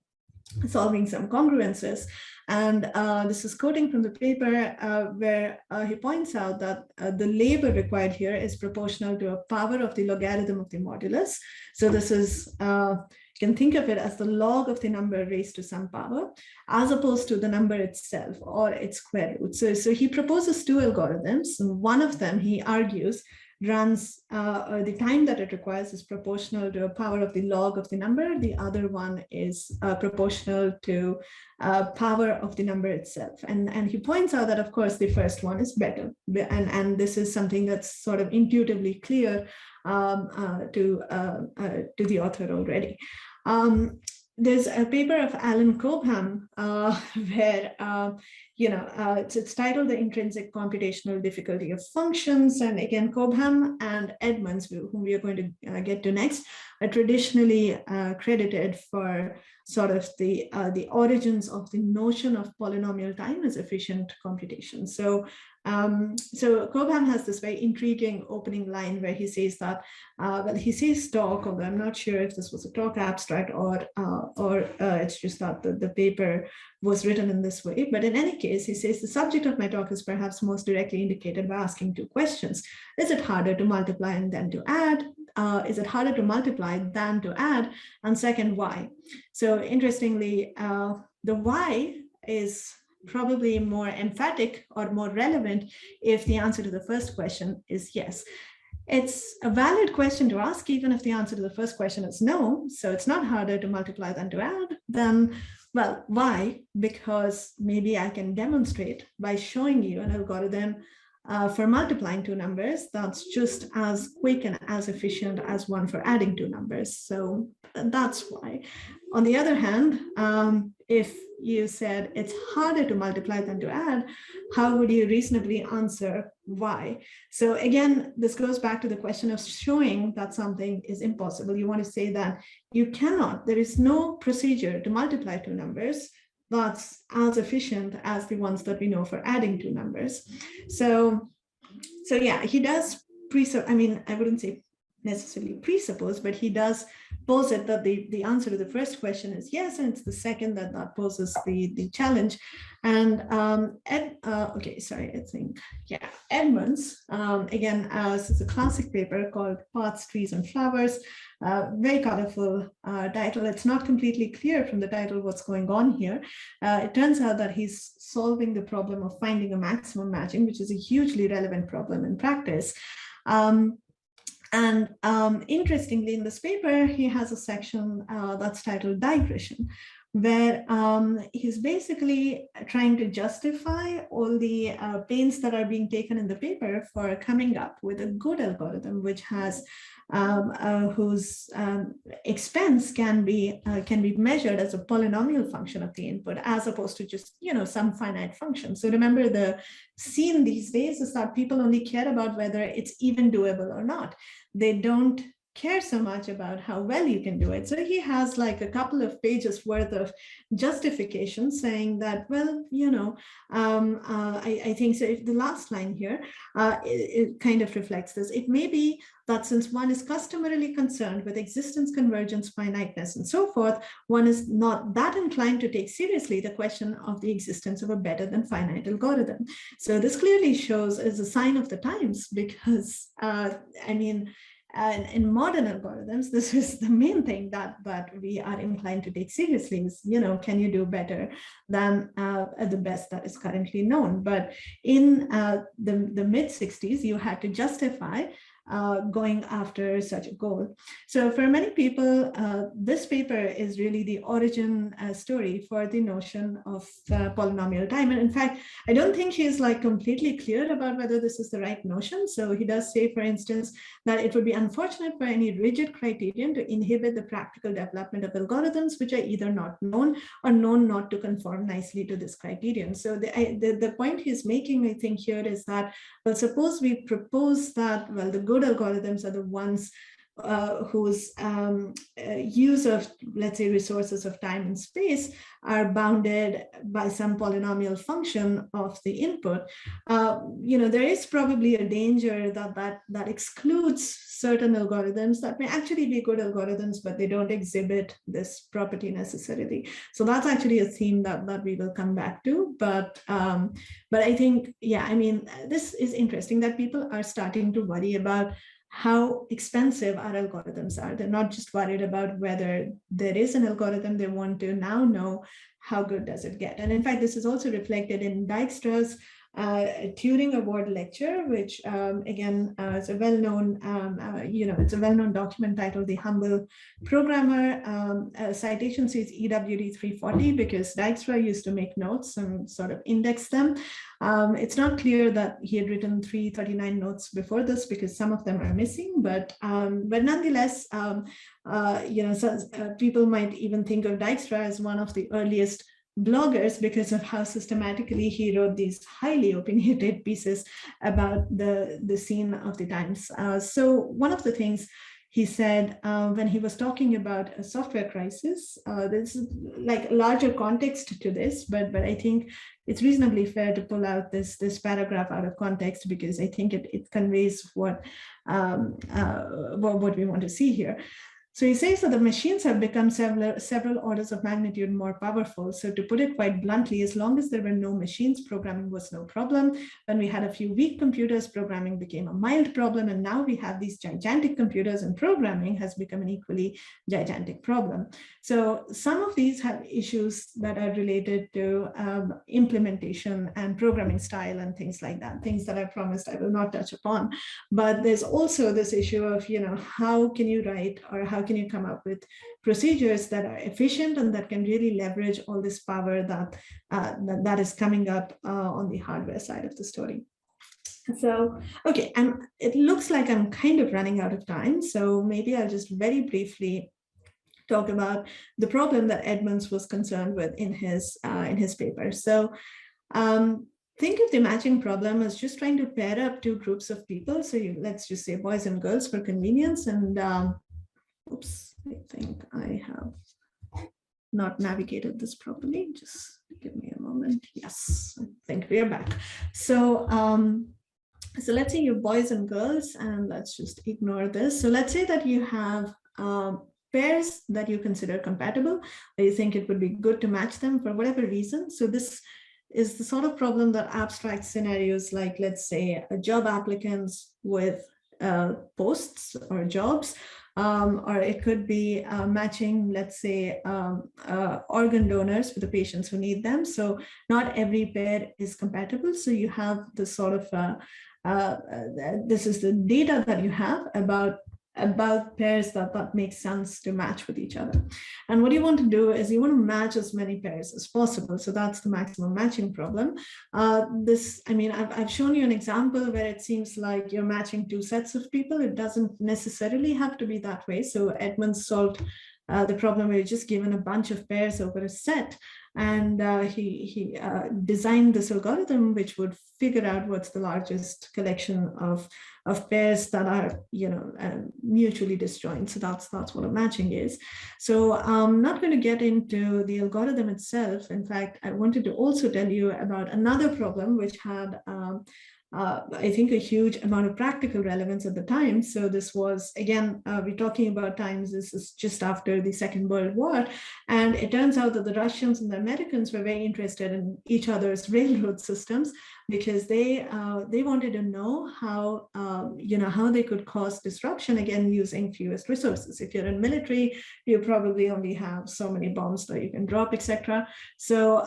Speaker 2: solving some congruences. And this is quoting from the paper where he points out that the labor required here is proportional to a power of the logarithm of the modulus. So this is, you can think of it as the log of the number raised to some power, as opposed to the number itself or its square root. So he proposes two algorithms. One of them, he argues, runs the time that it requires is proportional to a power of the log of the number. The other one is proportional to power of the number itself. And he points out that, of course, the first one is better. And this is something that's sort of intuitively clear to the author already. There's a paper of Alan Cobham where, it's titled The Intrinsic Computational Difficulty of Functions. And again, Cobham and Edmonds, whom we are going to get to next, are traditionally credited for sort of the origins of the notion of polynomial time as efficient computation. So Cobham has this very intriguing opening line where he says that, he says talk, although I'm not sure if this was a talk abstract or it's just that the paper was written in this way. But in any case, he says the subject of my talk is perhaps most directly indicated by asking two questions. Is it harder to multiply and then to add? Is it harder to multiply than to add? And second, why? So interestingly, the why is probably more emphatic or more relevant if the answer to the first question is yes. It's a valid question to ask, even if the answer to the first question is no. So it's not harder to multiply than to add. Then, well, why? Because maybe I can demonstrate by showing you an algorithm for multiplying two numbers that's just as quick and as efficient as one for adding two numbers. So that's why. On the other hand, if you said it's harder to multiply than to add, how would you reasonably answer why? So again, this goes back to the question of showing that something is impossible. You want to say that you cannot, there is no procedure to multiply two numbers that's as efficient as the ones that we know for adding two numbers. So yeah, he does I mean, I wouldn't say necessarily presuppose, but he does posit that the answer to the first question is yes, and it's the second that poses the challenge. And Edmonds, again, this is a classic paper called Paths, Trees, and Flowers, very colorful title. It's not completely clear from the title what's going on here. It turns out that he's solving the problem of finding a maximum matching, which is a hugely relevant problem in practice. Interestingly, in this paper, he has a section that's titled Digression, where he's basically trying to justify all the pains that are being taken in the paper for coming up with a good algorithm, which has whose expense can be measured as a polynomial function of the input, as opposed to just some finite function. So remember, the scene these days is that people only care about whether it's even doable or not. They don't care so much about how well you can do it. So he has like a couple of pages worth of justification saying that, well, I think so. If the last line here, it kind of reflects this. It may be that since one is customarily concerned with existence, convergence, finiteness, and so forth, one is not that inclined to take seriously the question of the existence of a better than finite algorithm. So this clearly shows as a sign of the times, because in modern algorithms, this is the main thing that we are inclined to take seriously is, can you do better than the best that is currently known? But in the mid-60s, you had to justify going after such a goal. So for many people, this paper is really the origin story for the notion of polynomial time. And in fact, I don't think he's like completely clear about whether this is the right notion. So he does say, for instance, that it would be unfortunate for any rigid criterion to inhibit the practical development of algorithms which are either not known or known not to conform nicely to this criterion. So the point he's making, I think, here is that, well, suppose we propose that, well, the good algorithms are the ones whose use of, let's say, resources of time and space are bounded by some polynomial function of the input. There is probably a danger that excludes certain algorithms that may actually be good algorithms, but they don't exhibit this property necessarily. So that's actually a theme that we will come back to. But I think, this is interesting that people are starting to worry about how expensive our algorithms are. They're not just worried about whether there is an algorithm. They want to now know how good does it get. And in fact, this is also reflected in Dijkstra's Turing Award lecture, which again is a well-known, it's a well-known document titled "The Humble Programmer." Citation says EWD 340 because Dijkstra used to make notes and sort of index them. It's not clear that he had written 339 notes before this because some of them are missing, but nonetheless, people might even think of Dijkstra as one of the earliest bloggers because of how systematically he wrote these highly opinionated pieces about the scene of the times. So one of the things he said when he was talking about a software crisis, there's like larger context to this, but I think it's reasonably fair to pull out this paragraph out of context because I think it conveys what we want to see here. So he says that the machines have become several orders of magnitude more powerful. So to put it quite bluntly, as long as there were no machines, programming was no problem. When we had a few weak computers, programming became a mild problem. And now we have these gigantic computers and programming has become an equally gigantic problem. So some of these have issues that are related to implementation and programming style and things like that, things that I promised I will not touch upon. But there's also this issue of, how can you write or how can you come up with procedures that are efficient and that can really leverage all this power that is coming up on the hardware side of the story. So, okay, and it looks like I'm kind of running out of time. So maybe I'll just very briefly talk about the problem that Edmonds was concerned with in his paper. So think of the matching problem as just trying to pair up two groups of people. So let's just say boys and girls for convenience. And oops, I think I have not navigated this properly. Just give me a moment. Yes, I think we are back. So so let's say you're boys and girls, and let's just ignore this. So let's say that you have pairs that you consider compatible, or you think it would be good to match them for whatever reason. So this is the sort of problem that abstracts scenarios like, let's say, job applicants with posts or jobs, or it could be matching, let's say, organ donors for the patients who need them. So not every pair is compatible. So you have this sort of this is the data that you have about pairs that make sense to match with each other. And what you want to do is you want to match as many pairs as possible. So that's the maximum matching problem. I've shown you an example where it seems like you're matching two sets of people. It doesn't necessarily have to be that way. So Edmonds solved the problem where you're just given a bunch of pairs over a set. And he designed this algorithm which would figure out what's the largest collection of pairs that are, mutually disjoint. So that's what a matching is. So I'm not going to get into the algorithm itself. In fact, I wanted to also tell you about another problem which had I think a huge amount of practical relevance at the time. So this was, again, we're talking about times, this is just after the Second World War. And it turns out that the Russians and the Americans were very interested in each other's railroad systems, because they wanted to know how, how they could cause disruption, again, using fewest resources. If you're in military, you probably only have so many bombs that you can drop, etc. So,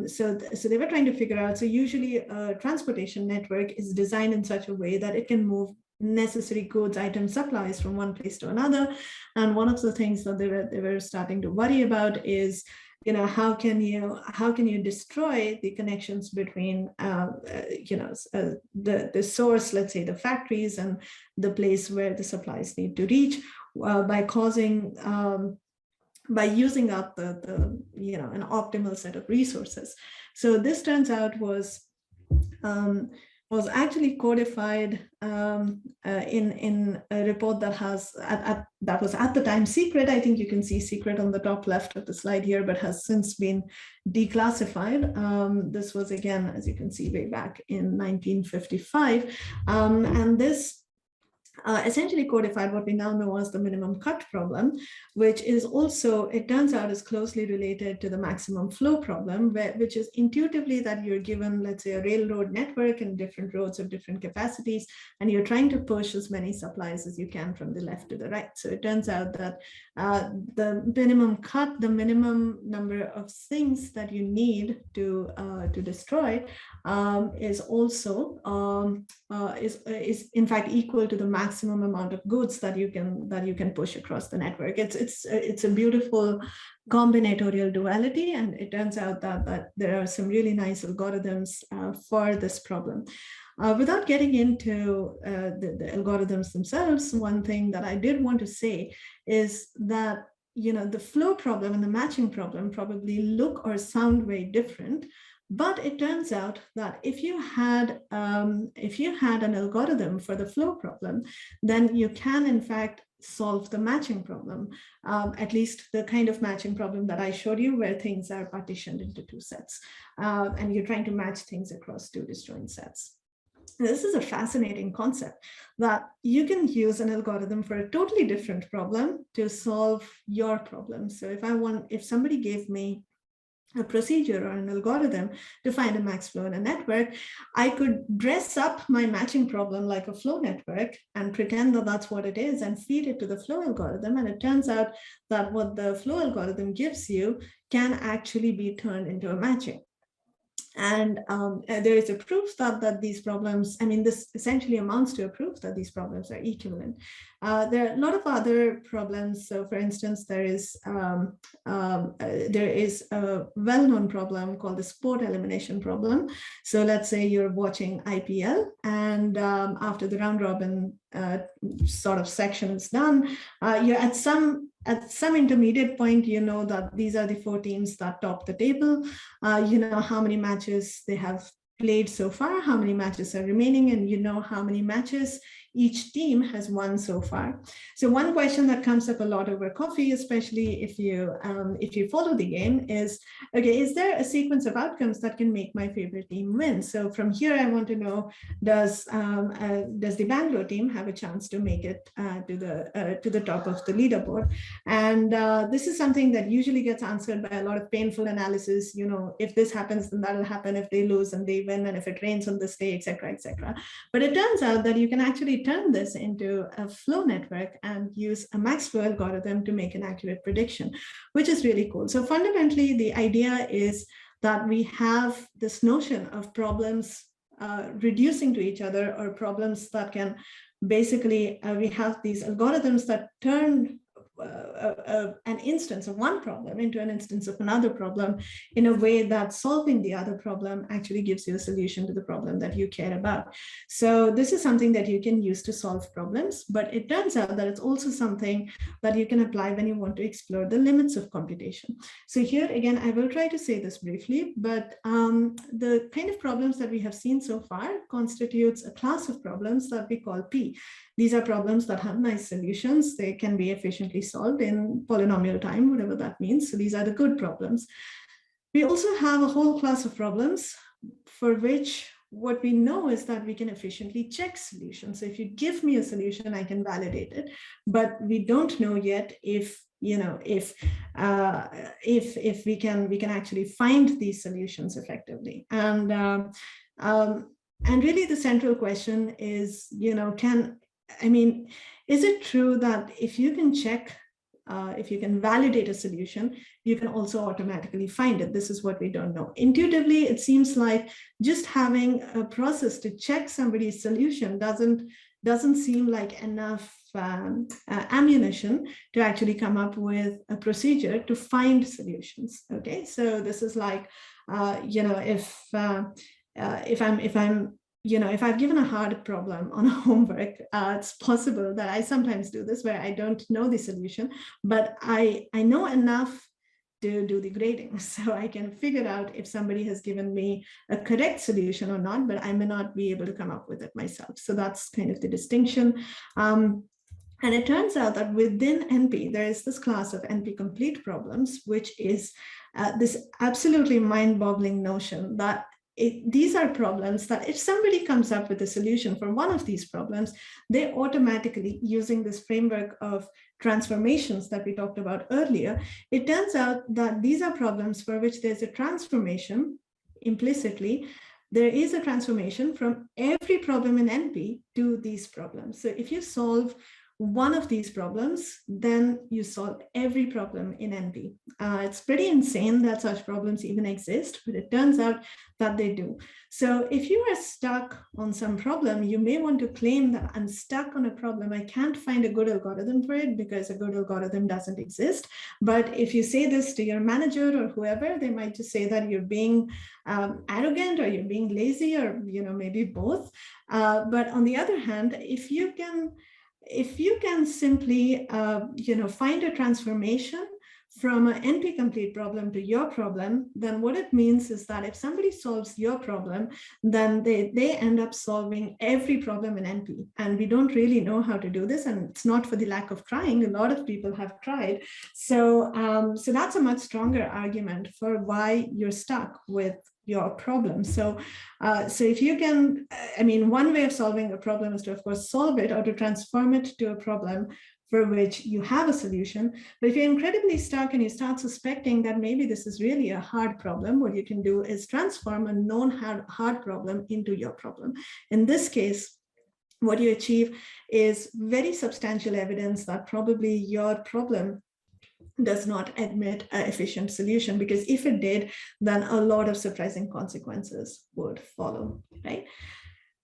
Speaker 2: so they were trying to figure out, so usually a transportation network is designed in such a way that it can move necessary goods, items, supplies from one place to another. And one of the things that they were starting to worry about is, how can you destroy the connections between the source, let's say the factories, and the place where the supplies need to reach, by causing by using up the an optimal set of resources. So this turns out was actually codified in a report that has that was at the time secret. I think you can see secret on the top left of the slide here, but has since been declassified. This was, again, as you can see, way back in 1955, and this essentially codified what we now know as the minimum cut problem, which is also, it turns out, is closely related to the maximum flow problem, which is intuitively that you're given, let's say, a railroad network and different roads of different capacities, and you're trying to push as many supplies as you can from the left to the right. So it turns out that the minimum cut, the minimum number of things that you need to destroy, is also is in fact equal to the maximum amount of goods that you can push across the network. It's a beautiful combinatorial duality, and it turns out that there are some really nice algorithms for this problem. Without getting into the algorithms themselves, one thing that I did want to say is that the flow problem and the matching problem probably look or sound very different. But it turns out that if you had an algorithm for the flow problem, then you can in fact solve the matching problem, at least the kind of matching problem that I showed you, where things are partitioned into two sets, and you're trying to match things across two disjoint sets. This is a fascinating concept, that you can use an algorithm for a totally different problem to solve your problem. So if somebody gave me a procedure or an algorithm to find a max flow in a network, I could dress up my matching problem like a flow network and pretend that that's what it is and feed it to the flow algorithm. And it turns out that what the flow algorithm gives you can actually be turned into a matching. And there is a proof that these problems, I mean, this essentially amounts to a proof that these problems are equivalent. There are a lot of other problems. So for instance, there is a well-known problem called the sport elimination problem. So let's say you're watching IPL, and after the round robin sort of section is done, you're at some intermediate point, you know that these are the 4 teams that top the table. You know how many matches they have played so far, how many matches are remaining, and you know how many matches each team has won so far. So one question that comes up a lot over coffee, especially if you follow the game, is, okay, is there a sequence of outcomes that can make my favorite team win? So from here, I want to know, does the Bangalore team have a chance to make it to the top of the leaderboard? And this is something that usually gets answered by a lot of painful analysis. You know, if this happens, then that'll happen. If they lose, and they win, and if it rains on this day, etc., etc. But it turns out that you can actually turn this into a flow network and use a Maxwell algorithm to make an accurate prediction, which is really cool. So fundamentally, the idea is that we have this notion of problems reducing to each other, or problems that can basically, we have these algorithms that turn an instance of one problem into an instance of another problem in a way that solving the other problem actually gives you a solution to the problem that you care about. So this is something that you can use to solve problems, but it turns out that it's also something that you can apply when you want to explore the limits of computation. So here again, I will try to say this briefly, but the kind of problems that we have seen so far constitutes a class of problems that we call P. These are problems that have nice solutions. They can be efficiently solved in polynomial time, whatever that means. So these are the good problems. We also have a whole class of problems for which what we know is that we can efficiently check solutions. So if you give me a solution, I can validate it, but we don't know yet if we can actually find these solutions effectively. And really the central question is, is it true that if you can check, if you can validate a solution, you can also automatically find it? This is what we don't know. Intuitively, it seems like just having a process to check somebody's solution doesn't seem like enough ammunition to actually come up with a procedure to find solutions. Okay, so this is like, if I've given a hard problem on homework, it's possible that I sometimes do this where I don't know the solution, but I know enough to do the grading. So I can figure out if somebody has given me a correct solution or not, but I may not be able to come up with it myself. So that's kind of the distinction. And it turns out that within NP, there is this class of NP-complete problems, which is this absolutely mind-boggling notion that these are problems that if somebody comes up with a solution for one of these problems, they automatically, using this framework of transformations that we talked about earlier, it turns out that these are problems for which there's a transformation implicitly. There is a transformation from every problem in NP to these problems. So if you solve one of these problems, then you solve every problem in NP. It's pretty insane that such problems even exist, but it turns out that they do. So if you are stuck on some problem, you may want to claim that I'm stuck on a problem. I can't find a good algorithm for it because a good algorithm doesn't exist. But if you say this to your manager or whoever, they might just say that you're being arrogant or you're being lazy, or maybe both. But on the other hand, if you can simply, find a transformation from an NP-complete problem to your problem, then what it means is that if somebody solves your problem, then they end up solving every problem in NP. And we don't really know how to do this, and it's not for the lack of trying. A lot of people have tried. So that's a much stronger argument for why you're stuck with your problem. So if you can, one way of solving a problem is to, of course, solve it or to transform it to a problem for which you have a solution. But if you're incredibly stuck and you start suspecting that maybe this is really a hard problem, what you can do is transform a known hard problem into your problem. In this case, what you achieve is very substantial evidence that probably your problem does not admit an efficient solution, because if it did, then a lot of surprising consequences would follow, right?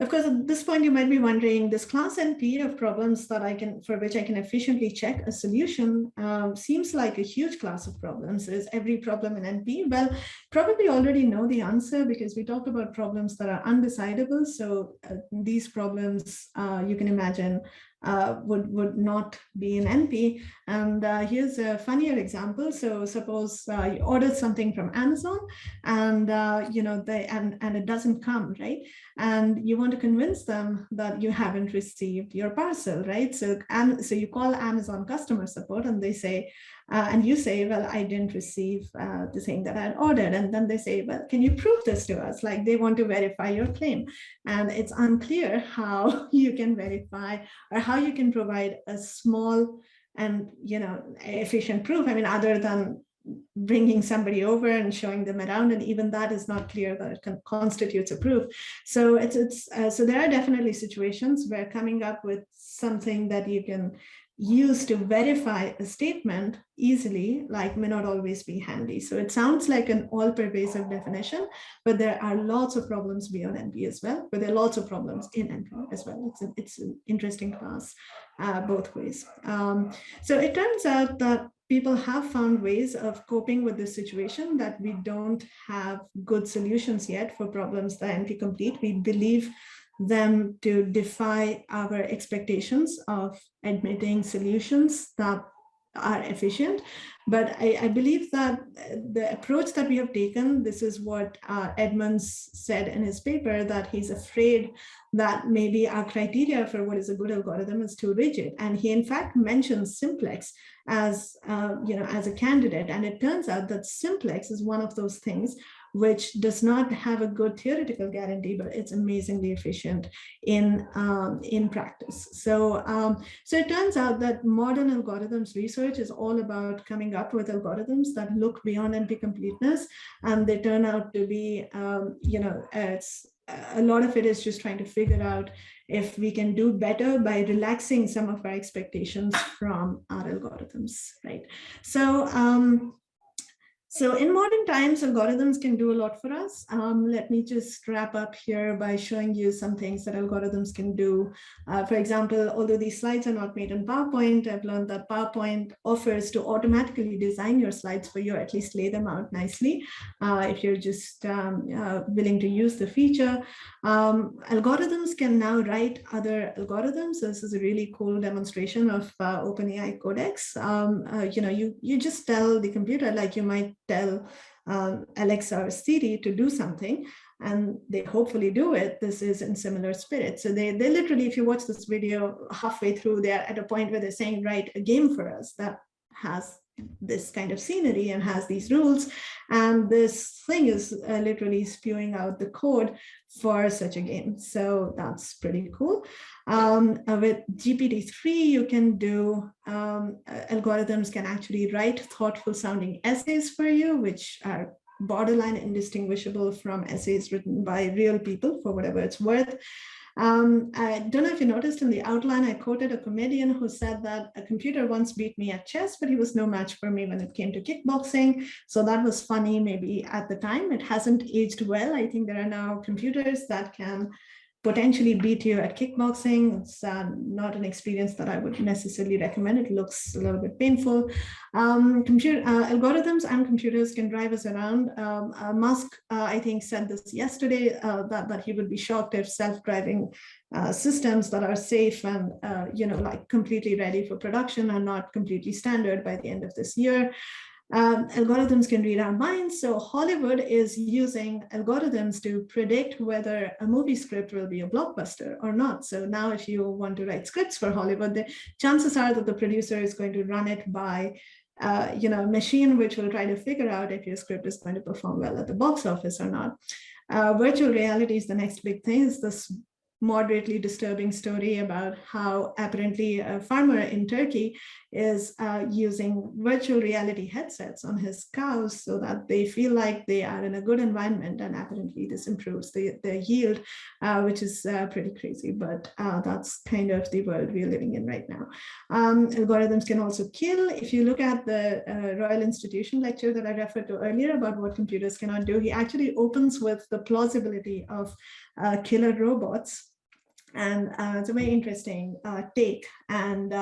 Speaker 2: Of course, at this point, you might be wondering, this class NP of problems that for which I can efficiently check a solution seems like a huge class of problems. Is every problem an NP? Well, probably already know the answer, because we talked about problems that are undecidable. So these problems, you can imagine, would not be an NP. And here's a funnier example. So suppose you ordered something from Amazon, and and it doesn't come, right? And you want to convince them that you haven't received your parcel, right? So you call Amazon customer support, and they say, and you say, well, I didn't receive the thing that I had ordered. And then they say, well, can you prove this to us? Like, they want to verify your claim. And it's unclear how you can verify, or how you can provide a small and efficient proof. I mean, other than bringing somebody over and showing them around, and even that is not clear that it constitutes a proof. So so there are definitely situations where coming up with something that you can use to verify a statement easily, like, may not always be handy. So it sounds like an all-pervasive definition, but there are lots of problems beyond NP as well, but there are lots of problems in NP as well. It's an interesting class both ways. So it turns out that people have found ways of coping with this situation, that we don't have good solutions yet for problems that are NP complete. We believe them to defy our expectations of admitting solutions that are efficient. But I believe that the approach that we have taken, this is what Edmonds said in his paper, that he's afraid that maybe our criteria for what is a good algorithm is too rigid. And he in fact mentions simplex as as a candidate. And it turns out that simplex is one of those things which does not have a good theoretical guarantee, but it's amazingly efficient in practice. So it turns out that modern algorithms research is all about coming up with algorithms that look beyond NP completeness, and they turn out to be, it's a lot of it is just trying to figure out if we can do better by relaxing some of our expectations from our algorithms, right? So in modern times, algorithms can do a lot for us. Let me just wrap up here by showing you some things that algorithms can do. For example, although these slides are not made in PowerPoint, I've learned that PowerPoint offers to automatically design your slides for you, or at least lay them out nicely, if you're just willing to use the feature. Algorithms can now write other algorithms. So this is a really cool demonstration of OpenAI Codex. You just tell the computer, like you might tell Alexa or Siri to do something, and they hopefully do it. This is in similar spirit. So they literally, if you watch this video halfway through, they're at a point where they're saying, write a game for us that has this kind of scenery and has these rules. And this thing is literally spewing out the code for such a game. So that's pretty cool. With GPT-3, you can do, algorithms can actually write thoughtful sounding essays for you, which are borderline indistinguishable from essays written by real people, for whatever it's worth. I don't know if you noticed in the outline, I quoted a comedian who said that a computer once beat me at chess, but he was no match for me when it came to kickboxing. So that was funny maybe at the time. It hasn't aged well. I think there are now computers that can potentially beat you at kickboxing. It's not an experience that I would necessarily recommend. It looks a little bit painful. Algorithms and computers can drive us around. Musk, I think, said this yesterday, that he would be shocked if self-driving systems that are safe and like completely ready for production are not completely standard by the end of this year. Algorithms can read our minds. So Hollywood is using algorithms to predict whether a movie script will be a blockbuster or not. So now if you want to write scripts for Hollywood, the chances are that the producer is going to run it by a machine which will try to figure out if your script is going to perform well at the box office or not. Virtual reality is the next big thing. Is this moderately disturbing story about how apparently a farmer in Turkey is using virtual reality headsets on his cows so that they feel like they are in a good environment, and apparently this improves their yield, which is pretty crazy, but that's kind of the world we're living in right now. Algorithms can also kill. If you look at the Royal Institution lecture that I referred to earlier about what computers cannot do, he actually opens with the plausibility of killer robots. And it's a very interesting take. And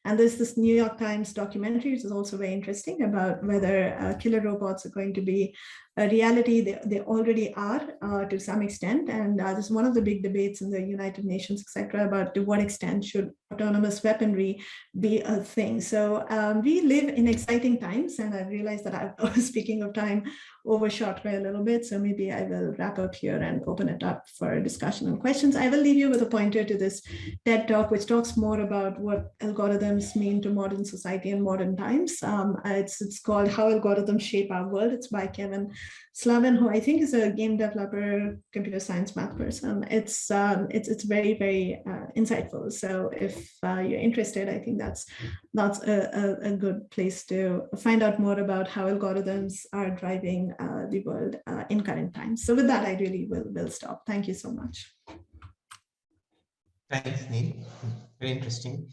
Speaker 2: there's this New York Times documentary, which is also very interesting, about whether killer robots are going to be a reality. They already are to some extent. And this is one of the big debates in the United Nations, etc., about to what extent should autonomous weaponry be a thing. So we live in exciting times, and I realized that I was, speaking of time, overshot by a little bit. So maybe I will wrap up here and open it up for discussion and questions. I will leave you with a pointer to this TED Talk, which talks more about what algorithms mean to modern society and modern times. It's called How Algorithms Shape Our World. It's by Kevin Slavin, who I think is a game developer, computer science, math person. It's very, very insightful. So if you're interested, I think that's a good place to find out more about how algorithms are driving the world in current times. So with that, I really will stop. Thank you so much.
Speaker 1: Thanks, Neil. Very interesting.